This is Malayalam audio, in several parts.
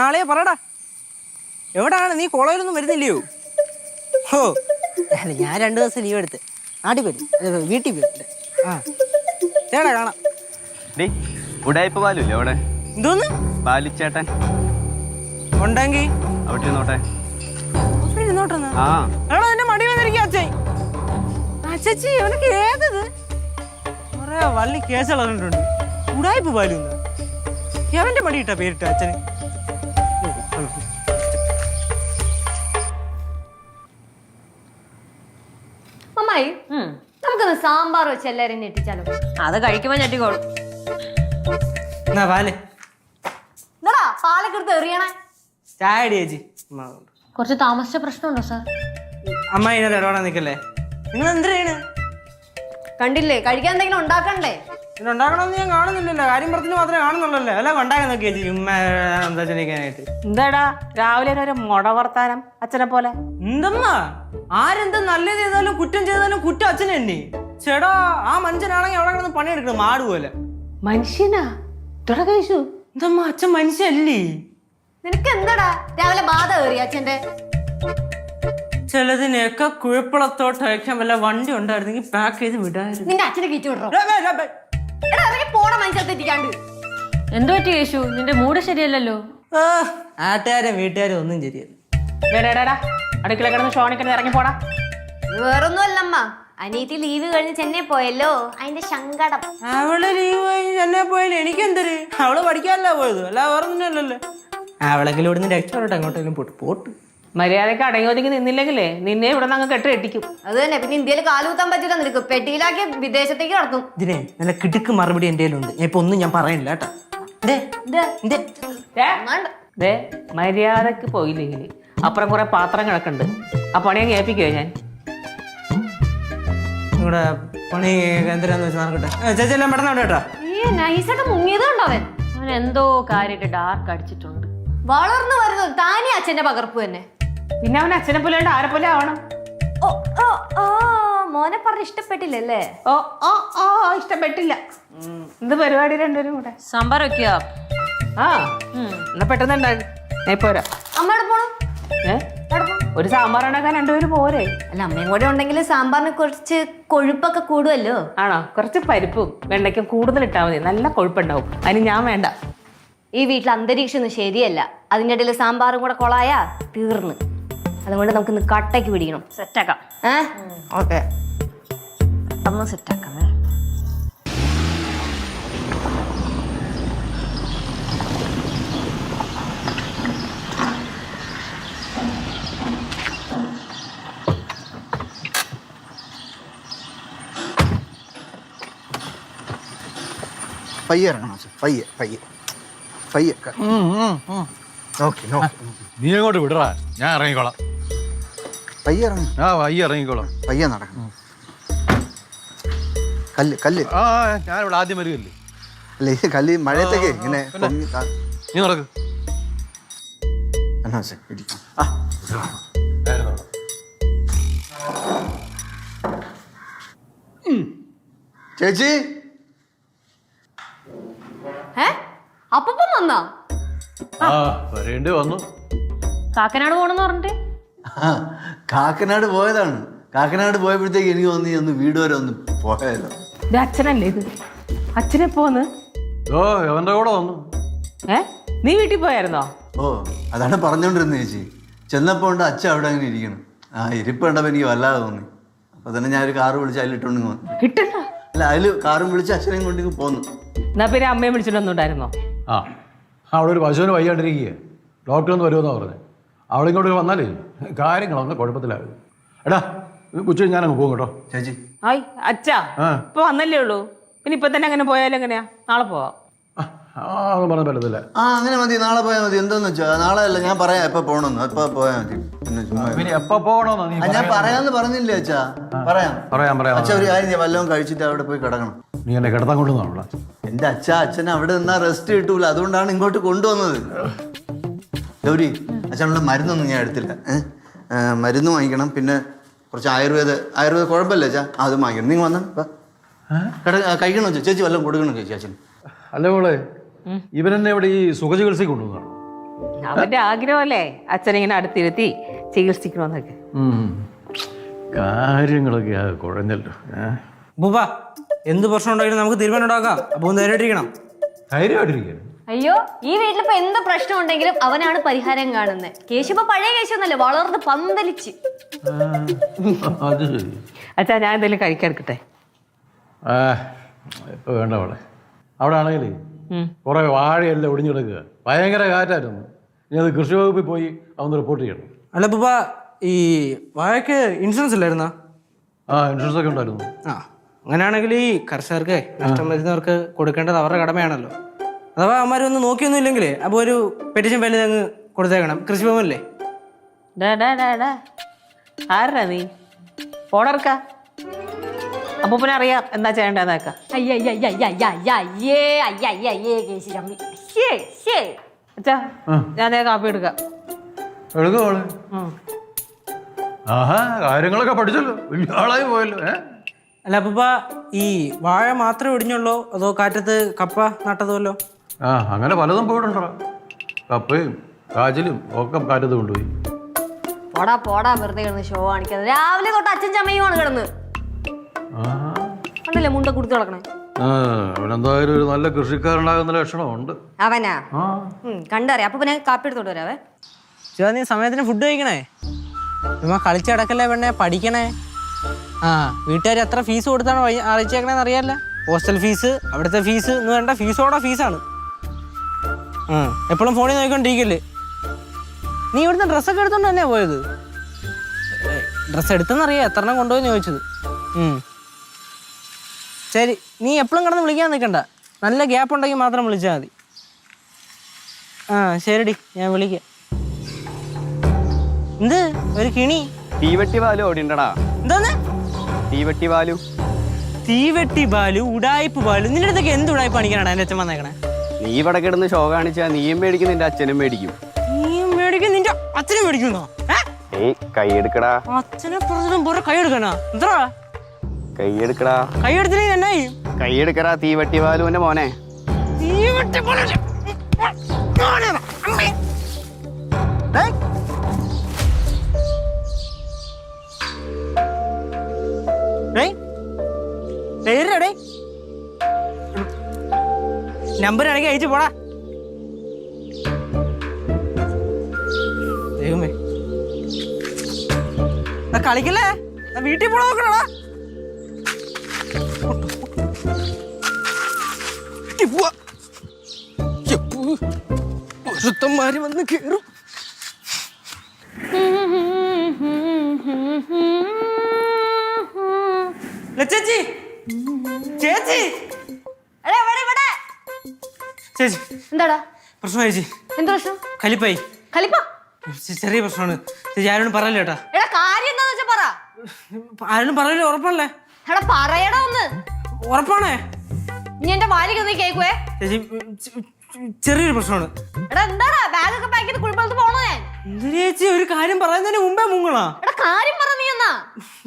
ആളെയാ പറടാ, എവിടാണ് നീ? കോളേജിലൊന്നും വരുന്നില്ലയോ? ഓ അല്ല, ഞാൻ 2 ദിവസം ലീവ് എടുത്ത് നാട്ടിൽ പോയി, വീട്ടിൽ പോയിട്ട്. ആ ചേട്ടാ കാണാം. ഉടായ്പ പാലില്ലേ അവിടെ? എന്തോന്ന് പാലിച്ചേട്ടൻ ഉണ്ടെങ്കി അവിടെ ഇരുന്നോട്ടെ. ഇരുന്നോട്ടെന്നാ? എടാ എന്റെ മടി വന്നിരിക്കും അച്ഛൻ. അച്ഛച്ചി അവനക്ക് ഏതത് കുറെ വള്ളി കേസുകളുണ്ട്. ഉടായ്പ പാലുന്ന അവന്റെ മടി ഇട്ടാ പേരിട്ട അച്ഛന്. അമ്മായി, നമുക്കൊന്ന് സാമ്പാർ വെച്ച് എല്ലാരും ഞെട്ടിച്ചാലോ? അത് കഴിക്കുമ്പോ ഞെട്ടിക്കോളും. എന്നാ പാല്. എന്താടാ പാലൊക്കെ എടുത്ത് എറിയണേ? ചായ അടി ചേച്ചി. കുറച്ച് താമസിച്ച പ്രശ്നമുണ്ടോ സാർ? അമ്മ ഇതിനകത്ത് ഇടപെടാൻ നിൽക്കല്ലേ. നിങ്ങൾ എന്തിനാണ്? കണ്ടില്ലേ, കഴിക്കാൻ എന്തെങ്കിലും ഉണ്ടാക്കണ്ടേ? ഉണ്ടാക്കണമെന്ന് ഞാൻ കാണുന്നില്ലല്ലോ. കാര്യം പറഞ്ഞിട്ട് മാത്രമേ കാണുന്നുള്ളല്ലോ. അല്ല ഉണ്ടാക്കാൻ നോക്കിയ ചേച്ചി സംസാരിക്കാനായിട്ട്. എന്താടാ രാവിലെ ഒരു മുട വർത്താനം അച്ഛനെ പോലെ? എന്തമ്മ, ആരെന്ത് നല്ലത് ചെയ്താലും കുറ്റം ചെയ്താലും കുറ്റം അച്ഛനെ തന്നെ. ചേടാ, ആ മനുഷ്യനാണെങ്കിൽ അവിടെ കിടന്ന് പണിയെടുക്കണം മാട് പോലെ. മനുഷ്യനാ കഴിച്ചു? എന്തമ്മ, അച്ഛൻ മനുഷ്യല്ലേ? നിനക്ക് എന്താടാ രാവിലെ ബാധ കയറി അച്ഛന്റെ? ചിലതിനൊക്കെ കുഴപ്പളത്തോട്ട് വല്ല വണ്ടി ഉണ്ടായിരുന്നെങ്കിൽ പാക്ക് ചെയ്ത് വിടായിരുന്നു. നിന്റെ അച്ഛനെ കീച്ചു വിടറോ? പോണ മനുഷ്യത്തിരിക്കാണ്ട്. എന്തു പറ്റി യേശു? നിന്റെ മൂഡ് ശരിയല്ലല്ലോ. നാട്ടുകാരും വീട്ടുകാരും ഒന്നും ശരിയല്ല. അടുക്കള കിടന്ന് ഷോണിക്കിടന്ന് ഇറങ്ങി പോടാ. വേറൊന്നും അല്ലമ്മ, അനിയത്തി ലീവ് കഴിഞ്ഞ് ചെന്നൈ പോയല്ലോ, അതിന്റെ സങ്കടം. അവള് ലീവ് കഴിഞ്ഞ് ചെന്നൈ പോയാലും എനിക്കെന്തര്? അവള് പഠിക്കാനല്ല പോയത്, അല്ല വേറൊന്നുമല്ലല്ലോ. അവളെങ്കിലും ഇവിടുന്ന് രക്ഷപ്പെടട്ടെ, അങ്ങോട്ടെങ്കിലും പോട്ട്. മര്യാദക്ക് അടങ്ങി ഒതുങ്ങി നിന്നില്ലെങ്കിലേ നിന്നെ ഇവിടെ നിന്ന് കെട്ട് കെട്ടിക്കും. അത് തന്നെ. പിന്നെ ഇന്ത്യയിൽ കാലുകുത്താൻ പറ്റില്ല, നിനക്ക് പെട്ടിയിലാക്കി വിദേശത്തേക്ക് കടത്തും. ഇതിനെ നല്ല കിടുക്ക് മറുപടി എന്റെ കയ്യിലുണ്ട്. ഞാൻ ഇപ്പൊ ഒന്നും ഞാൻ പറയണില്ല കേട്ടാ. മര്യാദക്ക് പോയില്ലെങ്കിൽ അപ്പുറം കുറെ പാത്രം കിടക്കുന്നുണ്ട്, ആ പണി അങ്ങ് ഏൽപ്പിക്കുവോ ഞാൻ? ഇവിടെ പണി എന്തിനാന്ന് വെച്ചാൽ നടക്കട്ടെ. ചേച്ചി എല്ലാം പെട്ടെന്ന് കേട്ടാ. നൈസായിട്ട് മുങ്ങിയതുണ്ടോ അവൻ? അവൻ എന്തോ കാര്യമായിട്ട് ഡാർക്ക് അടിച്ചിട്ടുണ്ട്. വളർന്നു വരുന്നത് താനേ അച്ഛന്റെ പകർപ്പ് തന്നെ. പിന്നെ അവൻ അച്ഛനെ പോലെ ആരെ പോലെ ആവണം. മോനെ പറഞ്ഞ് ഇഷ്ടപ്പെട്ടില്ലല്ലേ? ഇഷ്ടപ്പെട്ടില്ല. എന്ത് പരിപാടി രണ്ടുപേരും കൂടെ? സാമ്പാർ വെക്കുക. എന്നാ പെട്ടെന്ന് പോരാ. അമ്മയുടെ പോണം. ഒരു സാമ്പാർ ഉണ്ടാക്കാൻ രണ്ടുപേരും പോരെ? അല്ല, അമ്മയും കൂടെ ഉണ്ടെങ്കിൽ സാമ്പാറിന് കുറച്ച് കൊഴുപ്പൊക്കെ കൂടുമല്ലോ. ആണോ? കുറച്ച് പരിപ്പും വെണ്ടയ്ക്കും കൂടുതൽ ഇട്ടാൽ മതി, നല്ല കൊഴുപ്പുണ്ടാവും. അതിന് ഞാൻ വേണ്ട. ഈ വീട്ടിൽ അന്തരീക്ഷം ഒന്നും ശരിയല്ല. അതിൻ്റെ ഇടയിൽ സാമ്പാറും കൂടെ കൊളായാ തീർന്ന്. അതുകൊണ്ട് നമുക്ക് കട്ടയ്ക്ക് പിടിക്കണം. സെറ്റാക്കാം. ഓക്കെ, ഒന്ന് സെറ്റാക്കാം. പയ്യെ ഇറങ്ങണം, പയ്യെ പയ്യെ പയ്യെ. നീ അങ്ങോട്ട് വിടറാ, ഞാൻ ഇറങ്ങിക്കോളാം. പയ്യെ ഇറങ്ങണം. പയ്യെ ഇറങ്ങിക്കോളാം. പയ്യെ നടക്കണം. കല്ല് കല്ല്. ഞാനിവിടെ ആദ്യം വരികയല്ലേ. അല്ല, ഈ കല്ല് മഴയത്തേക്ക് ഇങ്ങനെ നീ നടക്ക്. ചേച്ചി, അപ്പം വന്നാ? വരേണ്ടി വന്നു. കാക്കനാട് പോണെന്ന് പറഞ്ഞിട്ട് കാക്കനാട് പോയതാണ്. കാക്കനാട് പോയപ്പോഴത്തേക്ക് എനിക്ക് തോന്നി ഒന്ന് വീട് വരെ ഒന്ന് പോയാലോ. ഇത് അച്ഛനല്ലേ? ഇത് അച്ഛനെ പോന്ന് എവന്റെ കൂടെ വന്നു. നീ വീട്ടിൽ പോയായിരുന്നോ? അതാണ് പറഞ്ഞോണ്ടിരുന്നത് ചേച്ചി. ചെന്നപ്പോ ഉണ്ട് അച്ഛൻ അവിടെ അങ്ങനെ ഇരിക്കണം. ഇരിപ്പ് കണ്ടപ്പോ എനിക്ക് വല്ലാതെ തോന്നി. അപ്പൊ തന്നെ ഞാൻ ഒരു കാറ് വിളിച്ച് അതിലിട്ടോണ്ട് വന്നു. കിട്ടണ്ട. അല്ല, അതില് കാറും വിളിച്ച് അച്ഛനെയും കൊണ്ടിങ്ങ് പോന്നു. എന്നാ പിന്നെ അമ്മയെ വിളിച്ചിട്ടൊന്നുണ്ടായിരുന്നോ? അവിടെ ഒരു പശുവിന് വയ്യാണ്ടിരിക്കുക, ഡോക്ടർ ഒന്ന് വരുമെന്നാ പറഞ്ഞത്. അവളിങ്ങോട്ട് വന്നാലേ കാര്യങ്ങളൊന്നും കുഴപ്പത്തിലാകും. എടാ ഉച്ച ഞാനങ്ങ് പോകും കേട്ടോ. ചേച്ചി, അച്ഛാ ഇപ്പൊ വന്നല്ലേ ഉള്ളൂ, പിന്നെ ഇപ്പൊ തന്നെ അങ്ങനെ പോയാലും എങ്ങനെയാ? നാളെ പോവാം. അതൊന്നും പറഞ്ഞ പറ്റത്തില്ല. അങ്ങനെ മതി, നാളെ പോയാൽ മതി. എന്താന്ന് വെച്ചാ നാളെ അല്ല, ഞാൻ പറയാം എപ്പോ പോകണമെന്ന്. എപ്പോ പോയാൽ മതി. പിന്നെ എപ്പോ പോകണമെന്ന് ഞാൻ പറയാന്ന് പറഞ്ഞില്ലേ അച്ഛാ? പറയാം. അച്ഛാ ഒരു കാര്യം, വല്ലതും കഴിച്ചിട്ട് അവിടെ പോയി കിടക്കണം. നീ എന്നെ കിടത്താൻ കൊണ്ടുവന്നാ? എന്റെ അച്ഛൻ അവിടെ നിന്നാ റെസ്റ്റ് കിട്ടൂല, അതുകൊണ്ടാണ് ഇങ്ങോട്ട് കൊണ്ടുവന്നത്. ഗൗരി, അച്ഛനുള്ള മരുന്നൊന്നും ഞാൻ എടുത്തില്ല. മരുന്ന് വാങ്ങിക്കണം, പിന്നെ കുറച്ച് ആയുർവേദ കുഴപ്പമില്ല അച്ഛാ, അത് വാങ്ങിക്കണം. നിങ്ങൾ വന്നാ കഴിക്കണോ ചേച്ചി? വല്ലതും കൊടുക്കണോ ചേച്ചി അച്ഛൻ? അല്ല മോളെ, ഇവനെന്നെ ഇവിടെ ഈ സുഖചികിത്സയ്ക്ക് കൊണ്ടുവന്നതാണ്. അവന്റെ ആഗ്രഹമല്ലേ അച്ഛനിങ്ങനെ അടുത്തിരുത്തി ചികിത്സിക്കണമെന്നൊക്കെ. കാര്യങ്ങളൊക്കെ കുഴഞ്ഞല്ലോ. അപ്പൂപ്പ എന്ത് പ്രശ്നം ഉണ്ടായാലും നമുക്ക് തീരുമാനം ഉണ്ടാക്കാം. അപ്പൊ ധൈര്യമായിട്ടിരിക്കണം. ധൈര്യമായിട്ടിരിക്കുന്നു. അയ്യോ ഈ വീട്ടിലിപ്പോ എന്ത് പ്രശ്നം ഉണ്ടെങ്കിലും അവനാണ് പരിഹാരം കാണുന്നത്. കേശു ഇപ്പൊ പഴയ കേശു ഒന്നല്ലേ, വളർന്ന് പന്തലിച്ച്. അത് ശരി. അച്ഛാ ഞാൻ എന്തെങ്കിലും കഴിക്കാൻ എടുക്കട്ടെ? ഇപ്പൊ വേണ്ട അവളെ. അവിടെ ആണെങ്കിലേ കുറെ വാഴയെല്ലാം ഒടിഞ്ഞു കിടക്കുക. ഭയങ്കര കാറ്റായിരുന്നു. ഇനി അത് കൃഷി വകുപ്പിൽ പോയി അതൊന്ന് റിപ്പോർട്ട് ചെയ്യണം. അല്ല അപ്പൂപ്പ, ഈ വാഴയ്ക്ക് ഇൻഷുറൻസ് ഇല്ലായിരുന്നാ? ഇൻഷുറൻസ് ഒക്കെ ഉണ്ടായിരുന്നു. അങ്ങനെയാണെങ്കിൽ ഈ കർഷകർക്ക് നഷ്ടം വരുന്നവർക്ക് കൊടുക്കേണ്ടത് അവരുടെ കടമയാണല്ലോ. അഥവാ അവന്മാരൊന്നും നോക്കിയൊന്നും ഇല്ലെങ്കിലേ അപ്പോൾ ഒരു പെറ്റീഷൻ ഫയൽ അങ്ങ് കൊടുത്തേക്കണം. കൃഷിഭവനല്ലേ? ആരാ നീ? ഓടർക്ക അപ്പൂപ്പനെ അറിയാം എന്താ ചെയ്യേണ്ടതെന്നൊക്കെ. അച്ഛാ ഞാൻ കാപ്പി എടുക്കാം. എടുക്കോളെ. ആഹാ, കാര്യങ്ങളൊക്കെ പഠിച്ചല്ലോ, വലിയ ആളായി പോയല്ലോ. അല്ല അപ്പൂപ്പ, ഈ വാഴ മാത്രമേ ഒടിഞ്ഞുള്ളൂ അതോ കാറ്റത്ത് കപ്പ നട്ടതുമല്ലോ? അങ്ങനെ പലതും പോയിട്ടുണ്ടോ. കപ്പയും കാച്ചിലും ഒക്കെ കാറ്റത്ത് കൊണ്ടുപോയി. പോടാ പോടാ, വെറുതെ കിടന്ന് ഷോ കാണിക്കാതെ. രാവിലെ തൊട്ട് അച്ഛൻ ചമ്മയുമാണ് കിടന്ന്. കണ്ടില്ലേ മുണ്ട കുടുത്ത് കിടക്കണേ. അവനെന്തായാലും ഒരു നല്ല കൃഷിക്കാരനാകുന്ന ലക്ഷണമുണ്ട്. അവനാ കണ്ടറിയാം. അപ്പൊ ഞാൻ കാപ്പി എടുത്തോണ്ട് വരാവേ. നീ സമയത്തിന് ഫുഡ് കഴിക്കണേ. ചുമ്മാ കളിച്ചടക്കല്ലേ പെണ്ണെ, പഠിക്കണേ. വീട്ടുകാർ എത്ര ഫീസ് കൊടുത്താണ് അറിയിച്ചേക്കണേന്ന് അറിയാല്ല. ഹോസ്റ്റൽ ഫീസ്, അവിടുത്തെ ഫീസ് എന്ന് വേണ്ട, ഫീസോടെ ഫീസാണ്. എപ്പോഴും ഫോണിൽ നോക്കിക്കൊണ്ടിരിക്കല്ലേ. നീ ഇവിടുന്ന് ഡ്രസ്സൊക്കെ എടുത്തോണ്ട് തന്നെയാ പോയത്? ഡ്രസ്സ് എടുത്തെന്നറിയാം, എത്ര എണ്ണം കൊണ്ടുപോയെന്ന് ചോദിച്ചത്. ശരി, നീ എപ്പോഴും കിടന്ന് വിളിക്കാൻ നിൽക്കണ്ട. നല്ല ഗ്യാപ്പ് ഉണ്ടെങ്കിൽ മാത്രം വിളിച്ചാൽ മതി. ശരിടി, ഞാൻ വിളിക്കാം. എന്ത് ഒരു കിണി? തീവെട്ടി ബാലു ഓടിണ്ടടാ. എന്താന്ന്? തീവെട്ടി ബാലു. തീവെട്ടി ബാലു, ഉടായ്പ് ബാലു. നിന്റെ അടുത്തൊക്കെ എന്ത് ഉടായ്പ കാണിക്കാനാണ് എൻ്റെ അച്ഛൻ വന്നേക്കണേ? നീ ഇവിടെ കിടന്ന് ഷോ കാണിച്ചാ നീയും മേടിക്കും, നിന്റെ അച്ഛനും മേടിക്കും. നീയും മേടിക്കും, നിന്റെ അച്ഛനും മേടിക്കുന്നോ? കൈ എടുക്കടാ. അച്ഛനെ പറഞ്ഞതും പോലെ കൈ എടുക്കണോ? എന്താ കൈ എടുക്കടാ. കൈ എടുത്തില്ലെങ്കിൽ എന്നായി? കൈ എടുക്കടാ തീവെട്ടി ബാലുവിന്റെ മോനെ. തീവെട്ടി ബാലു. നമ്പർ ആണെങ്കിൽ അയച്ചു പോടാ. ദൈവമേ, കളിക്കല്ലേ, വീട്ടിൽ പോടാ. നോക്കണോടാ. ുത്തന്മാര് വന്ന് കേറും. ചേച്ചി, ചേച്ചി, ചേച്ചി, എന്താടാ പ്രശ്നം? ചേച്ചി എന്ത് പ്രശ്നം? കലിപ്പായി. കലിപ്പ? ചെറിയ പ്രശ്നമാണ് ചേച്ചി. ആരോടും പറയല്ലോ കേട്ടാ. എടാ കാര്യം എന്താന്ന് വെച്ചാ പറ. ആരോടും പറയല്ലോ, ഉറപ്പല്ലേ? എടാ പറയടാ ഒന്ന്. ഉറപ്പാണേ? നീ എന്റെ വാലിക്ക് നീ കേക്കുവേ. ചേച്ചി ചെറിയൊരു പ്രശ്നമാണ്. എടാ എന്താടാ ബാഗൊക്കെ പാക്ക് ചെയ്ത് കുളിപ്പലത്ത് പോണോ ഞാൻ? എന്തിനാ ചേച്ചി ഒരു കാര്യം പറയുന്നതിന് മുമ്പേ മുങ്ങണോ? എടാ കാര്യം പറ നീ എന്നാ.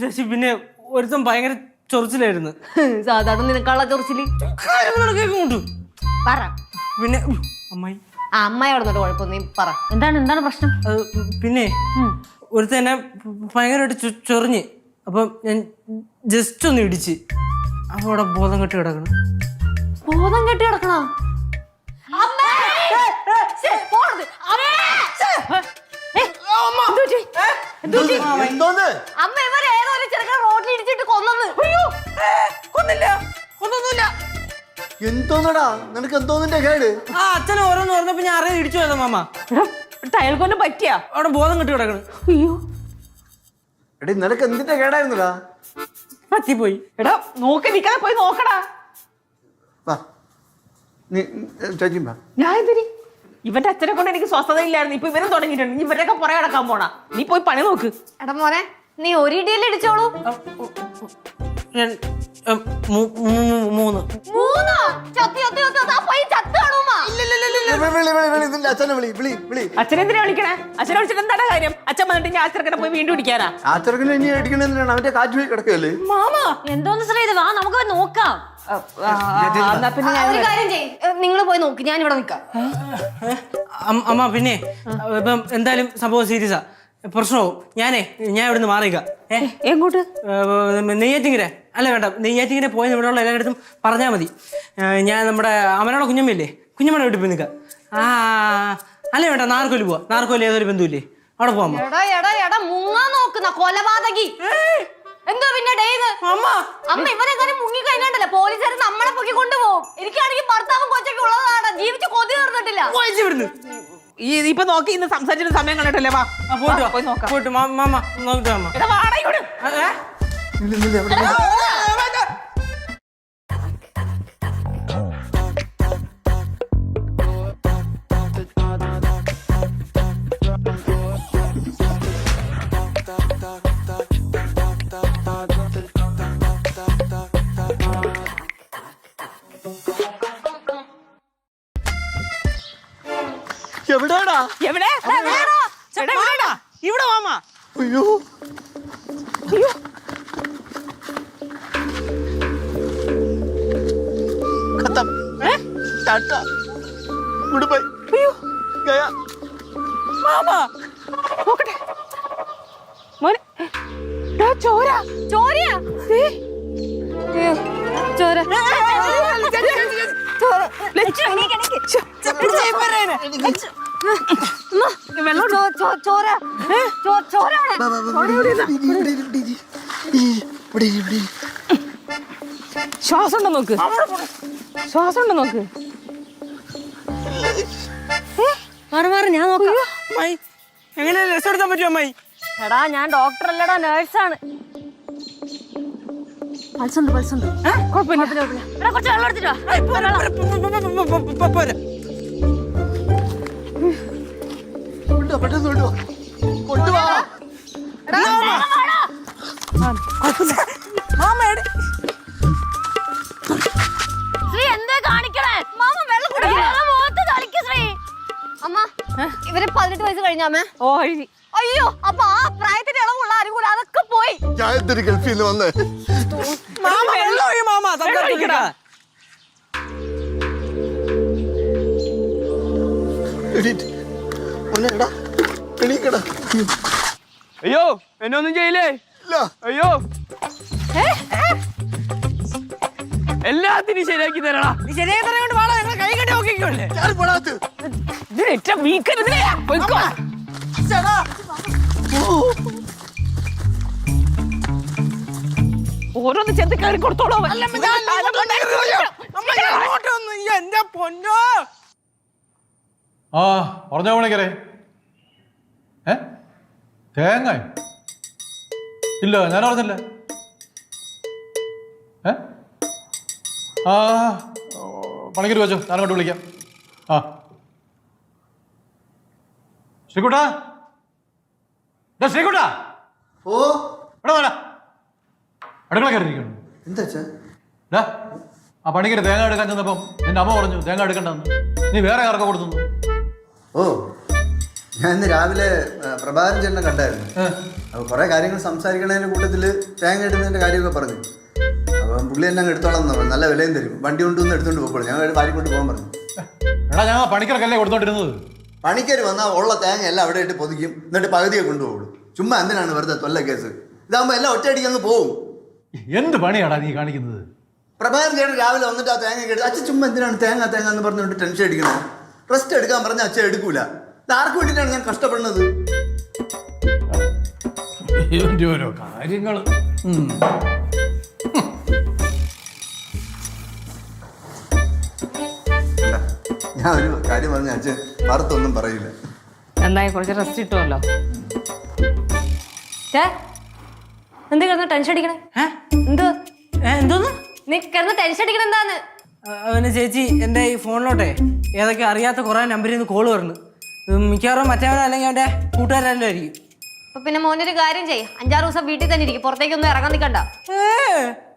ചേച്ചി പിന്നെ ഒരുത്തം ഭയങ്കര ചൊറിച്ചിലായിരുന്നു. സാധാരണ നിനക്കുള്ള ചൊറിച്ചില് കാര്യങ്ങളോട് കേൾക്കുന്നുണ്ട്. പറ. പിന്നെ അമ്മായി അമ്മായി അവിടെ നിന്നിട്ട് കുഴപ്പം. നീ പറ, എന്താണ് പ്രശ്നം? പിന്നെ ഒരുത്തൻ എന്നെ ഭയങ്കരമായിട്ട് ചൊറിഞ്ഞ്. അപ്പം ഞാൻ ജസ്റ്റ് ഒന്ന് ഇടിച്ച്. അപ്പൊ അവിടെ ബോധം കെട്ടി കിടക്കണം. ബോധം കെട്ടി കിടക്കണ? അമ്മ ഇവരെ ഏതോ ഒരു ചെറുക്കൻ റോഡിൽ ഇടിച്ചിട്ട് കൊന്നത്. ഒന്നൊന്നുമില്ല. എന്തോന്നടാ നിനക്ക്? എന്തോന്നിന്റെ കേട്? അച്ഛനെ ഓരോന്ന് പറഞ്ഞപ്പോ ഞാൻ അറിയാതെ ഇടിച്ചു പോയതാ മാമ. അയാൾക്കൊന്നും പറ്റിയാ? അവിടെ ബോധം കെട്ടി കിടക്കണം. അയ്യോ എടീ നിനക്ക് എന്തിന്റെ കേടായിരുന്നടാ? പറ്റിപ്പോയി. എടാ നോക്കി നിൽക്കാതെ പോയി നോക്കടാ. ചേച്ചി ഞാൻ എന്തിനി? ഇവന്റെ അച്ഛനെ കൊണ്ട് എനിക്ക് സ്വസ്ഥതയില്ലായിരുന്നു. ഇപ്പൊ ഇവരും തുടങ്ങിയിട്ടുണ്ട്. ഇവരൊക്കെ പുറകെ കിടക്കാൻ പോണാ. നീ പോയി പണി നോക്ക്. എടാ മോനെ, നീ ഒരു ഇടിയല്ലേ ഇടിച്ചോളൂ? മൂന്ന്. അച്ഛനെന്തിനാ വിളിക്കണേ? അച്ഛനെ വിളിച്ചിട്ട് എന്താണ് കാര്യം? അച്ഛൻ വന്നിട്ട് ഞാൻ അച്ഛനെ പോയി വീണ്ടും ഇടിക്കാനാ? ആ ചെറുക്കനെ ഇനി അടിക്കണെന്തിനാണ്? അവന്റെ കാറ്റ് പോയി കിടക്കല്ലേ? മാമാ എന്തോന്ന് ശ്രീ, വാ നമുക്ക് നോക്കാം. എന്നാ പിന്നെ ഞാൻ ഒരു കാര്യം ചെയ്യ്, നിങ്ങൾ പോയി നോക്ക്, ഞാൻ ഇവിടെ നിൽക്കാം. അമ്മ പിന്നെ ഇപ്പം എന്തായാലും സംഭവം സീരിയസാ, പ്രശ്നമാവും. ഞാൻ ഇവിടുന്ന് മാറിയിക്കാം. എങ്ങോട്ട്? നെയ്യാറ്റിങ്കര അല്ല വേണ്ട, നെയ്യാറ്റിങ്കര പോയി ഇവിടെയുള്ള എല്ലായിടത്തും പറഞ്ഞാൽ മതി. ഞാൻ നമ്മുടെ അമരോളെ കുഞ്ഞമ്മയില്ലേ, കുഞ്ഞമ്മയുടെ വീട്ടിൽ പോയി നിൽക്കാം. അല്ല വേണ്ട, നാർക്കോലി പോവാ. നാർക്കോലി ഏതൊരു ബന്ധുവില്ലേ, അവിടെ പോവാം. എടാ മുങ്ങാൻ നോക്കുന്ന കൊലപാതകി. എന്തോ പിന്നെ അമ്മ ഇവരെ കാര്യം മുങ്ങി കഴിഞ്ഞാണ്ടല്ലോ പോലീസുകാർ നമ്മളെ പൊക്കി കൊണ്ടുപോകും. എനിക്കാണെങ്കിൽ ഭർത്താവും കൊച്ചൊക്കെ ഉള്ളതാണ്, ജീവിച്ച് കൊതി തീർന്നിട്ടില്ല. ഇപ്പൊ നോക്കി ഇന്ന് സംസാരിച്ചിട്ട് സമയം കണ്ടിട്ടല്ലേ? വാ പോയി നോക്കാം. പോയിട്ട് മാമ നോക്കിട്ട് മാമ. എടാ വാടാ ഇങ്ങോട്ട്. എവിടെയാടാ? എവിടെ? ഇവിടെ മാമ. അയ്യോ खत्म टाटा गुड बाय गया മാമാ നോക്കട്ടെ മോനെ. ചോര ചോരയാ? ചോര ശ്വാസം ഉണ്ടോ നോക്ക്, ശ്വാസം ഉണ്ടോ നോക്ക്. മാറി ഞാൻ നോക്കാം. എങ്ങനെ രസം എടുക്കാൻ പറ്റുമോ അമ്മായി? എടാ ഞാൻ ഡോക്ടർ അല്ലടാ, നേഴ്സാണ്. പൾസുണ്ട് കുഴപ്പമില്ല. എടാ കുറച്ച് വെള്ളം എടുത്തിട്ട് വാ. പോരാ. കൊണ്ടുവാ ശ്രീ എന്താ കാണിക്കണേ? മാമ വെള്ളം കുടിക്ക് ശ്രീ. അമ്മ ഇവര് 18 വയസ്സ് കഴിഞ്ഞാമേ. ഓ എഴുതി. അയ്യോ അപ്പൊ ആ പ്രായത്തിന്റെ ഇളവുള്ള ആരും അതൊക്കെ പോയി. ഞാൻ എന്തൊരു ഗൾഫിൽ നിന്ന് വന്നേ മാമ വെള്ളം ഒഴി മാമ. അയ്യോ എന്നെ ഒന്നും ചെയ്യില്ലേ? അയ്യോ എല്ലാത്തിനും ശരിയാക്കി തരണ. നീ ശരിയായി തരങ്ങോട്ട് വാടാ, ഞങ്ങൾ കൈ കെട്ടി നോക്കിക്കോല്ലേ. ഓരോന്ന് ചെന്ന് കയറി കൊടുത്തോളൂ. എന്റെ പൊന്നോ. ആ പറഞ്ഞോ പണിക്കരെ. തേങ്ങ ഇല്ല, ഞാൻ അറിഞ്ഞില്ല. ആ പണിക്കര് വെച്ചോ, ഞാൻ അങ്ങോട്ട് വിളിക്കാം. ആ ശ്രീകുട്ടാ, ശ്രീകുട്ടാ ഓ ഇവിടെ വേണ്ട, അടുക്കള കയറിയിരിക്കണം. എന്താ ആ പണിക്കര് തേങ്ങ എടുക്കാൻ ചെന്നപ്പം നിന്റെ അമ്മ പറഞ്ഞു തേങ്ങ എടുക്കണ്ടെന്ന്. നീ വേറെ ആർക്കാ കൊടുത്തു? ഓ ഞാൻ ഇന്ന് രാവിലെ പ്രഭാകരൻ ചേട്ടനെ കണ്ടായിരുന്നു. അപ്പോൾ കുറേ കാര്യങ്ങൾ സംസാരിക്കണതിൻ്റെ കൂട്ടത്തിൽ തേങ്ങ ഇടുന്നതിൻ്റെ കാര്യമൊക്കെ പറഞ്ഞു. അപ്പം പുള്ളി എന്നെ അങ്ങ് എടുത്തോളാം എന്ന് പറഞ്ഞു. നല്ല വിലയും തരും, വണ്ടി കൊണ്ടുവന്ന് എടുത്തുകൊണ്ട് പോകുമ്പോൾ ഞങ്ങൾ വാരിക്കൊണ്ട് പോകാൻ പറഞ്ഞു. എടാ ഞാൻ പണിക്കർക്കല്ലേ കൊടുത്തോണ്ടിരുന്നത്. പണിക്കാർ വന്നാൽ ഉള്ള തേങ്ങ എല്ലാം അവിടെ ഇട്ട് പൊതിക്കും, എന്നിട്ട് പകുതിയെ കൊണ്ടുപോകുള്ളൂ. ചുമ്മാ എന്തിനാണ് വെറുതെ തൊല്ല കേസ്? ഇതാകുമ്പോൾ എല്ലാം ഒറ്റയടിക്ക് അങ്ങ് പോവും. എന്ത് പണിയാടാ നീ കാണിക്കുന്നത്? പ്രഭാകരൻ ചേട്ടൻ രാവിലെ വന്നിട്ട് ആ തേങ്ങ എടുത്ത് അച്ഛൻ ചുമ്മാ എന്തിനാണ് തേങ്ങ എന്ന് പറഞ്ഞുകൊണ്ട് ടെൻഷൻ അടിക്കണം. റെസ്റ്റ് എടുക്കാൻ പറഞ്ഞാൽ അച്ഛൻ എടുക്കൂല. ഇത് ആർക്ക് വേണ്ടിയിട്ടാണ് ഞാൻ കഷ്ടപ്പെടുന്നത്? ഓരോ കാര്യങ്ങൾ. ഞാൻ ഒരു കാര്യം പറഞ്ഞ അച്ഛൻ പുറത്തൊന്നും പറയില്ല. എന്തായി കുറച്ച് റെസ്റ്റ് കിട്ടുമല്ലോ. എന്ത് കിടന്ന് ടെൻഷൻ അടിക്കണേ? എന്തോന്ന് നീ കിടന്ന് ടെൻഷൻ അടിക്കണ എന്താന്ന്? അവന് ചേച്ചി എൻ്റെ ഈ ഫോണിലോട്ടെ ഏതൊക്കെ അറിയാത്ത കുറെ നമ്പറിൽ നിന്ന് കോള് വരുന്നു. മിക്കവാറും മറ്റവനോ അല്ലെങ്കിൽ അവൻ്റെ കൂട്ടുകാരെല്ലാം ആയിരിക്കും. അപ്പൊ പിന്നെ മോനൊരു കാര്യം ചെയ്യ്, 5-6 ദിവസം വീട്ടിൽ തന്നെ ഇരിക്കും, പുറത്തേക്കൊന്നും ഇറങ്ങാൻ നിൽക്കണ്ട.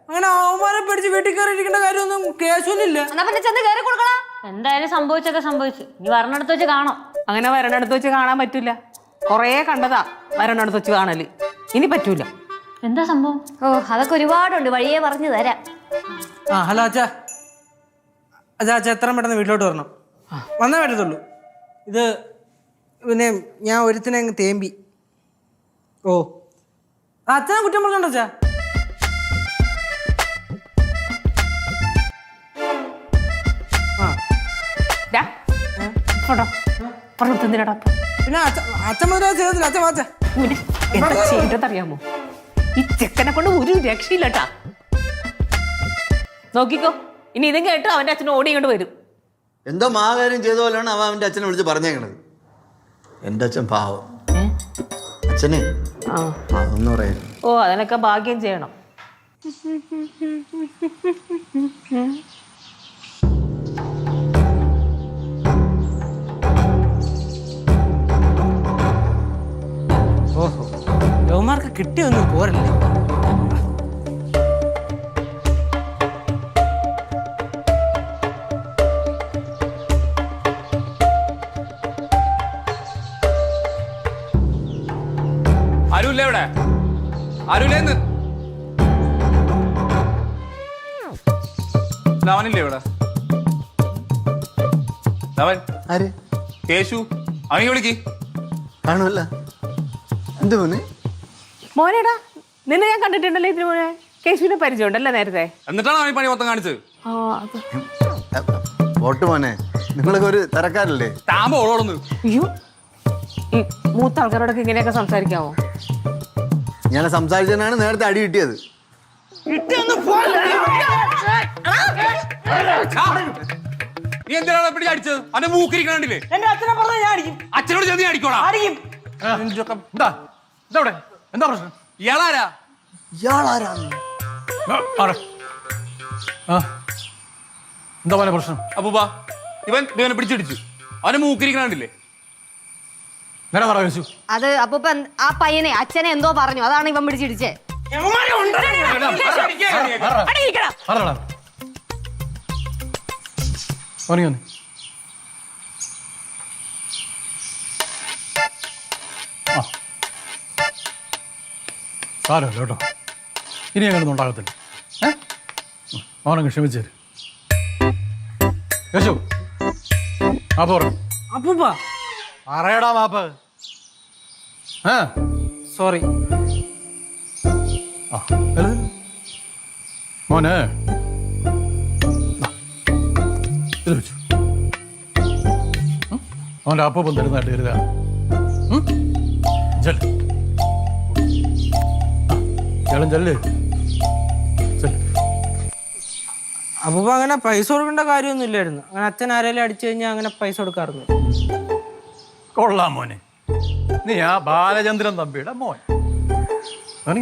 അങ്ങനെ അവന്മാരെ പിടിച്ച് വീട്ടിൽ കയറി ഇരിക്കേണ്ട കാര്യമൊന്നും കേസൊന്നുമില്ല. എന്നാ പിന്നെ ചെന്ന് കയറി കൊടുക്കണം. എന്തായാലും സംഭവിച്ചൊക്കെ സംഭവിച്ചു. ഇനി വരണടുത്ത് വെച്ച് കാണാം. അങ്ങനെ വരണടുത്ത് വെച്ച് കാണാൻ പറ്റൂല. കൊറേ കണ്ടതാ വരണടുത്ത് വെച്ച് കാണല്. ഇനി പറ്റൂല. എന്താ സംഭവം? ഓ അതൊക്കെ ഒരുപാടുണ്ട്, വഴിയേ പറഞ്ഞു തരാം. ആ ഹലോ അച്ഛാ. അച്ഛാ എത്രയും പെട്ടെന്ന് വീട്ടിലോട്ട് വരണം. വന്നേ പറ്റത്തുള്ളൂ. ഇത് പിന്നെ ഞാൻ ഒരുത്തിനെ അങ്ങ് തേമ്പി. ഓ അച്ഛനെ കുറ്റം പറഞ്ഞോണ്ടോ അച്ഛാ? പിന്നെ അച്ഛൻ മുതലാ ചെയ്തതില്ല. അച്ഛൻ വാച്ച എന്താ ചെയ്തറിയാമോ? ഈ ചെക്കനെ കൊണ്ട് ഒരു രക്ഷയില്ലട്ടാ. നോക്കിക്കോ, ഇനി ഇതും കേട്ടോ അവന്റെ അച്ഛൻ ഓടി ഇങ്ങോട്ട് വരും. എന്തോ മാകാര്യം ചെയ്ത പോലെയാണ് അവൻ അവൻ്റെ അച്ഛനെ വിളിച്ച് പറഞ്ഞേക്കണത്. എൻ്റെ അച്ഛൻ പാവം. അച്ഛനെ അതൊന്നും പറയാം. ഓ അതിനൊക്കെ ഭാഗ്യം ചെയ്യണം. ഓഹോ യവന്മാർക്ക് കിട്ടിയൊന്നും പോരല്ലേ. ആരുമില്ലേ ഇവിടെ? ആരുമില്ലേന്ന്? അവനില്ലേ ഇവിടെ? അവൻ ആര്? കേശു. അവനെ വിളിക്ക്. കാണുമല്ല. എന്ത് മോനെ? മോനേടാ, നിന്നെ ഞാൻ കണ്ടിട്ടുണ്ടല്ലോ ഇതിന് മോനെ. കേശുവിനെ പരിചയം ഉണ്ടല്ലേ നേരത്തെ? എന്നിട്ടാണ് അവൻ പണി മൊത്തം കാണിച്ചത്. വോട്ട് മോനെ, നിങ്ങളൊക്കെ ഒരു തരക്കാരല്ലേ? താമ്പോ ഓളോടുന്നു. അയ്യോ, ഈ മൂത്ത ആൾക്കാരോടൊക്കെ ഇങ്ങനെയൊക്കെ സംസാരിക്കാമോ? ഞാൻ സംസാരിച്ചതിനാണ് നേരത്തെ അടി കിട്ടിയത്. നീ എന്തിനാണ് പിടിച്ച് അടിച്ചത്? അവന്റെ മൂക്കിരിക്കണ്ടില്ലേ? എന്റെ അച്ഛനെ പറഞ്ഞാൽ ഞാൻ അടിക്കും. അച്ഛനോട് ചെന്ന് അടിക്കോടാ. അടിക്കും. എന്താ എന്താ പ്രശ്നം? ഇയാളാരാ? ഇയാളാരാന്ന്? എന്താ പോലെ പ്രശ്നം? അപ്പൂപ്പാ, ഇവനെ പിടിച്ചിടിച്ചു. അവന്റെ മൂക്കിരിക്കണ്ടില്ലേ? നേരെ പറ കേശു. അത് അപ്പൂപ്പ ആ പയ്യനെ അച്ഛനെ എന്തോ പറഞ്ഞു, അതാണ് ഇവൻ പിടിച്ചിടിച്ചേ. സാരമല്ല കേട്ടോ, ഇനി അങ്ങനൊന്നും ഉണ്ടാകത്തില്ല. അവനങ്ങ് ക്ഷമിച്ചേര്. കേശു മാപ്പ് പറഞ്ഞു. അപ്പൂപ്പ പറയടാ മാപ്പ്. സോറി. മോനെ ഇത് വെച്ചു. അവൻ്റെ അപ്പം തരുന്നതായിട്ട് കരുതാ. ചെല്ല് ചെല്ലും ചെല്ല്. അപ്പൂപ്പ അങ്ങനെ പൈസ കൊടുക്കേണ്ട കാര്യമൊന്നും ഇല്ലായിരുന്നു. അങ്ങനെ അച്ഛൻ ആരെങ്കിലും അടിച്ചു കഴിഞ്ഞാൽ അങ്ങനെ പൈസ കൊടുക്കാറുണ്ട്. കൊള്ളാം മോനെ, നീ ആ ബാലചന്ദ്രൻ തമ്പിയുടെ മോൻ. മോനെ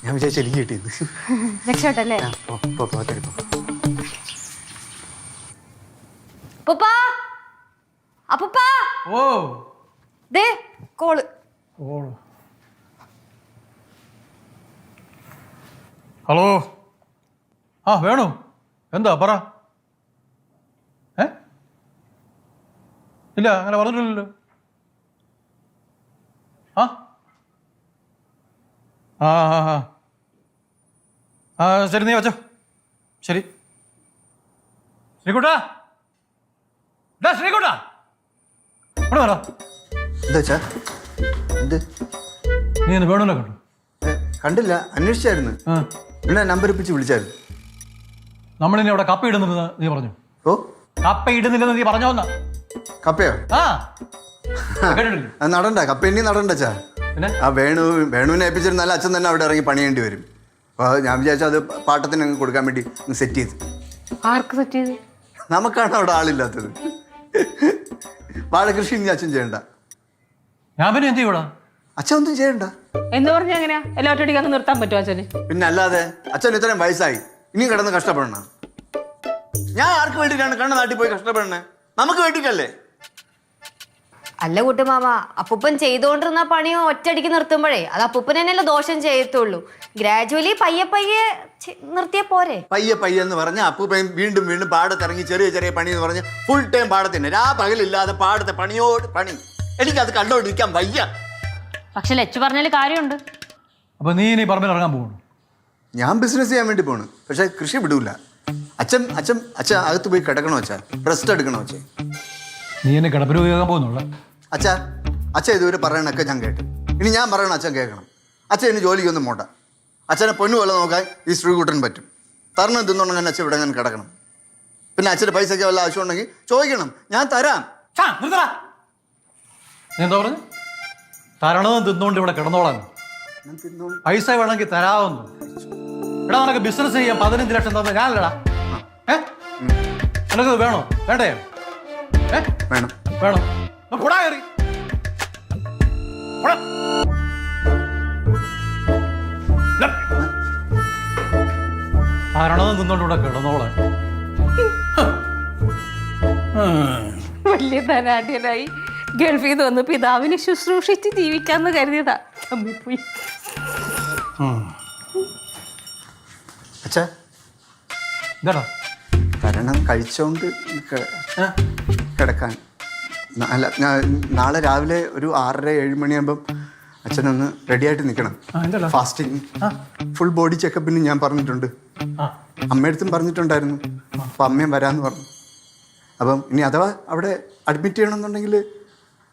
ഞാൻ വിചാരിച്ചു എനിക്ക് കിട്ടിയത്. രക്ഷപ്പെട്ടല്ലേ? അപ്പൂപ്പാ, അപ്പൂപ്പാ, ഓ ദേ കോള്. ഹലോ. വേണു, എന്താ പറ. ഇല്ല അങ്ങനെ പറഞ്ഞിട്ടില്ലല്ലോ. ശരി, നീ വെച്ചോ. ശരി ശ്രീകുട്ടാ, ശ്രീകുട്ടാ ഇവിടെ വരാ. എന്താ എന്ത്? നീ ഒന്ന് വേണമല്ലോ കണ്ടു? കണ്ടില്ല, അന്വേഷിച്ചായിരുന്നു. പിന്നെ നമ്പർ ഇപ്പിച്ച് വിളിച്ചായിരുന്നു. നമ്മളിനി അവിടെ കപ്പ ഇടുന്നില്ലെന്ന് നീ പറഞ്ഞു. ഓ, കപ്പ ഇടുന്നില്ലെന്ന് നീ പറഞ്ഞോന്നാ? കപ്പയോ? കേട്ടിട്ടില്ല. അത് നടണ്ട, കപ്പ ഇനി നടണ്ടച്ചാ. പിന്നെ ആ വേണുവിനെ ഏൽപ്പിച്ചിരുന്നാലും അച്ഛൻ തന്നെ അവിടെ ഇറങ്ങി പണിയേണ്ടി വരും. അപ്പോൾ ഞാൻ വിചാരിച്ചു അത് പാട്ടത്തിന് അങ്ങ് കൊടുക്കാൻ വേണ്ടി സെറ്റ് ചെയ്ത്. ആർക്ക് സെറ്റ് ചെയ്ത്? നമുക്കാണ് അവിടെ ആളില്ലാത്തത്. വാഴകൃഷി ഇനി അച്ഛൻ ചെയ്യണ്ട. ഞാൻ പിന്നെ എന്ത് ചെയ്യൂടാ? അച്ഛൻ ഒന്നും ചെയ്യണ്ട എന്ന് പറഞ്ഞാൽ എങ്ങനെയാ എല്ലാ ഒറ്റടിക്ക് അങ്ങ് നിർത്താൻ പറ്റുമോ അച്ഛന്? പിന്നെ അല്ലാതെ. അച്ഛൻ ഇത്രയും വയസ്സായി, ഇനിയും കിടന്ന് കഷ്ടപ്പെടണ. ഞാൻ ആർക്ക് വേണ്ടിയിട്ടാണ് കണ്ണ നാട്ടിൽ പോയി കഷ്ടപ്പെടണേ? നമുക്ക് വേണ്ടിയിട്ടല്ലേ? അല്ല കുട്ടുമാമ, അപ്പൂപ്പൻ ചെയ്തുകൊണ്ടിരുന്ന പണി ഒറ്റയടിക്ക് നിർത്തുമ്പോഴേ അത് അപ്പൂപ്പൻ തന്നെയല്ലേ ദോഷം ചെയ്യത്തുള്ളൂ. ഗ്രാജുവലി പയ്യെ പയ്യെ നിർത്തിയ പോരെ. പയ്യെ പയ്യെ എന്ന് പറഞ്ഞാൽ അപ്പൂപ്പയും വീണ്ടും വീണ്ടും പാടത്തിറങ്ങി ചെറിയ ചെറിയ പണി എന്ന് പറഞ്ഞ് ഫുൾ ടൈം പാടത്തിന് പകലില്ലാതെ പാടത്തെ പണിയോട് പണി. എനിക്കത് കണ്ടോണ്ടിരിക്കാൻ വയ്യ. പക്ഷെ ലച്ചു പറഞ്ഞാൽ കാര്യമുണ്ട്. അപ്പൊ നീ ഇനി പറമ്പിൽ ഇറങ്ങാൻ പോകുന്നു? ഞാൻ ബിസിനസ് ചെയ്യാൻ വേണ്ടി പോണു, പക്ഷെ കൃഷി വിടൂല. അച്ഛൻ അച്ഛൻ അച്ഛൻ അകത്ത് പോയി കിടക്കണോ അച്ഛാ? റെസ്റ്റ് എടുക്കണോ അച്ഛൻ? നീ എന്നെ കിടപ്പിൽ ഉപയോഗിക്കാൻ പോകുന്നുള്ള? അച്ഛാ അച്ഛൻ ഇതുവരെ പറയണൊക്കെ ഞാൻ കേട്ടു. ഇനി ഞാൻ പറയണ അച്ഛൻ കേൾക്കണം. അച്ഛൻ ഇനി ജോലിക്കൊന്നും പോണ്ട. അച്ഛനെ പൊന്നു പോലെ നോക്കാൻ ഈ ശ്രീകുട്ടൻ പറ്റും. തരണം തിന്നുണ്ടെങ്കിൽ അച്ഛൻ ഇവിടെ അങ്ങനെ കിടക്കണം. പിന്നെ അച്ഛൻ്റെ പൈസയ്ക്ക് വല്ല ആവശ്യം ഉണ്ടെങ്കിൽ ചോദിക്കണം, ഞാൻ തരാം. നീ എന്താ പറഞ്ഞു? തരണതും തിന്നുകൊണ്ട് ഇവിടെ കിടന്നോളാൻ. ഞാൻ തിന്നോളൂ. പൈസ വേണമെങ്കിൽ തരാമെന്നു. എടാ നിനക്ക് ബിസിനസ് ചെയ്യാൻ 15 ലക്ഷം തന്നെ ഞാനല്ലടാ. നിനക്ക് വേണോ? വേണ്ടേ? വേണം. വേണം. കൂടാ കയറി തരണതും തിന്നുകൊണ്ട് ഇവിടെ കിടന്നോളാൻ. വലിയ ധനാഢ്യനായി ഗൾഫിൽ നിന്ന് വന്ന് പിതാവിനെ ശുശ്രൂഷിച്ച് ജീവിക്കാന്ന് കരുതിയതാ. പോയി അച്ഛാ എന്താടാ? തരണം കഴിച്ചോണ്ട് കിടക്കാൻ. അല്ല നാളെ രാവിലെ ഒരു 6:30-7 മണിയാകുമ്പം അച്ഛനൊന്ന് റെഡിയായിട്ട് നിൽക്കണം. ഫാസ്റ്റിംഗ് ഫുൾ ബോഡി ചെക്കപ്പിന് ഞാൻ പറഞ്ഞിട്ടുണ്ട്. അമ്മയടുത്തും പറഞ്ഞിട്ടുണ്ടായിരുന്നു. അപ്പം അമ്മയും വരാമെന്ന് പറഞ്ഞു. അപ്പം ഇനി അഥവാ അവിടെ അഡ്മിറ്റ് ചെയ്യണമെന്നുണ്ടെങ്കിൽ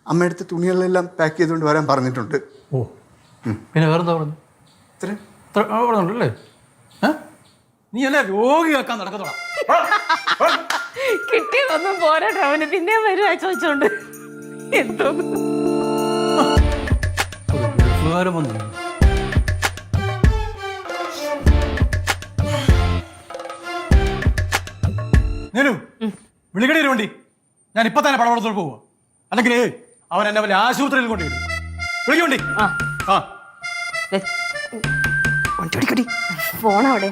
അമ്മയടുത്ത് തുണികളെല്ലാം പാക്ക് ചെയ്തുകൊണ്ട് വരാൻ പറഞ്ഞിട്ടുണ്ട്. ഓ പിന്നെ വേറെന്താ പറഞ്ഞു? ഇത്രയും പറഞ്ഞുണ്ടല്ലേ? നീ എന്നെ രോഗിയാക്കാൻ നടക്കുന്നോടാ. കിട്ടിയതൊന്നും പോരാട്ടോ, അവന് പിന്നെ വരുവാ ചോദിച്ചോണ്ട്. എന്തോന്ന് വിളിക്കടി വണ്ടി. ഞാൻ ഇപ്പൊ തന്നെ പടവളത്തോട് പോവാ. അല്ലെങ്കിൽ അവൻ എന്നെ വല്ല ആശുപത്രിയിൽ കൊണ്ടുവരും. വിളിക്കണ്ടി. ഫോൺ അവിടെ